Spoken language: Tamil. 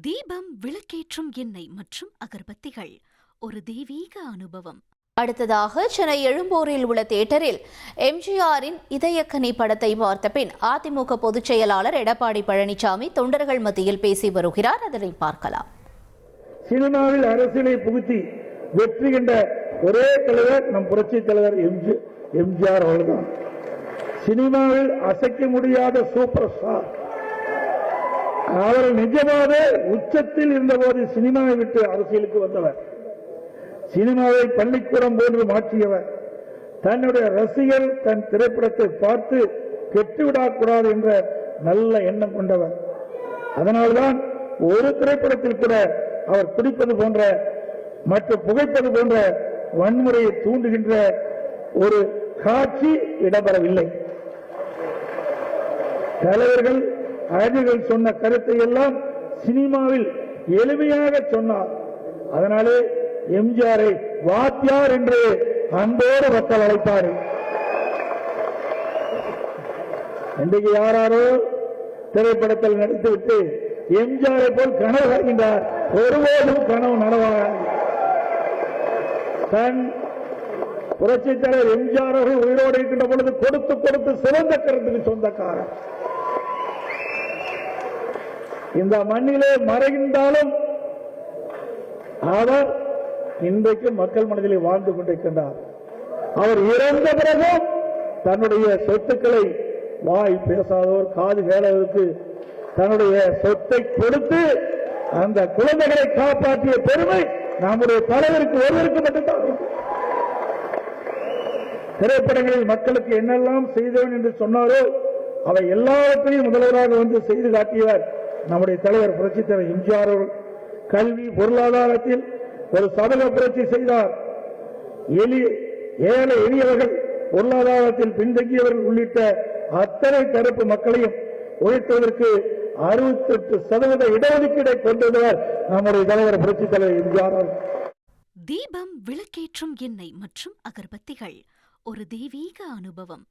தீபம், விளக்கேற்றும் எண்ணெய் மற்றும் அகர்பத்திகள் ஒரு தெய்வீக அனுபவம். அடுத்ததாக சென்னை எழும்பூரில் உள்ள தியேட்டரில் எம்ஜிஆரின் இதயக்கனி படத்தை பார்த்த பின் அதிமுக பொதுச் செயலாளர் எடப்பாடி பழனிசாமி தொண்டர்கள் மத்தியில் பேசி வருகிறார். அதனை பார்க்கலாம். சினிமாவில் அரசியலை புகுத்தி வெற்றி கண்ட ஒரே தலைவர் நம் புரட்சி தலைவர் எம்ஜிஆர் அவர்கள்தான். சினிமாவில் அசைக்க முடியாத சூப்பர் ஸ்டார். அவர் நிஜமாக உச்சத்தில் இருந்தபோது சினிமாவை விட்டு அரசியலுக்கு வந்தவர். சினிமாவை பள்ளிக்கூடம் போன்று மாற்றியவர். தன்னுடைய ரசிகர் தன் திரைப்படத்தை பார்த்து கெட்டுவிடக்கூடாது என்ற நல்ல எண்ணம் கொண்டவர். அதனால்தான் ஒரு திரைப்படத்தில் கூட அவர் குடிப்பது போன்ற மற்றும் புகைப்பது போன்ற வன்முறையை தூண்டுகின்ற ஒரு காட்சி இடம்பெறவில்லை. தலைவர்கள் அறிஞர்கள் சொன்ன கருத்தை எல்லாம் சினிமாவில் எளிமையாக சொன்னார். அதனாலே எம்ஜிஆரை வாத்தியார் என்று அன்போடு மக்கள் அழைப்பார்கள். இன்றைக்கு யாரோ திரைப்படத்தில் நடித்துவிட்டு எம்ஜிஆரை போல் கனவு காண்கின்றார். ஒருபோதும் கனவு நனவாக தன் புரட்சி தலைவர் எம்ஜிஆர் அவர்கள் உயிரோடு இருக்கின்ற பொழுது கொடுத்து கொடுத்து சிறந்த கருத்துக்கு சொந்தக்காரர். இந்த மண்ணிலே மறைகின்றாலும் அவர் இன்றைக்கு மக்கள் மனதிலே வாழ்ந்து கொண்டிருக்கின்றார். அவர் இறந்த பிறகும் தன்னுடைய சொத்துக்களை வாய் பேசாதவர் காது கேளவருக்கு தன்னுடைய சொத்தை கொடுத்து அந்த குழந்தைகளை காப்பாற்றிய பெருமை நம்முடைய தலைவருக்கு ஒருவருக்கு மட்டும்தான். திரைப்படங்களில் மக்களுக்கு என்னெல்லாம் செய்தவன் என்று சொன்னாரோ அவை எல்லாவற்றையும் முதல்வராக வந்து செய்து காட்டியவர் நம்முடைய தலைவர் புரட்சி தலைவர் எம்ஜிஆர் அவர்கள். கல்வி பொருளாதாரத்தில் ஒரு சமூக புரட்சி செய்தார். ஏழை எளியவர்கள் பொருளாதாரத்தில் பின்தங்கியவர்கள் உள்ளிட்ட அத்தனை தரப்பு மக்களையும் உழைப்பதற்கு 68% இடஒதுக்கீடை கொண்டவர் நம்முடைய தலைவர் புரட்சி தலைவர் எம்ஜிஆர் அவர்கள். தீபம், விளக்கேற்றும் எண்ணெய் மற்றும் அகர்பத்திகள் ஒரு தெய்வீக அனுபவம்.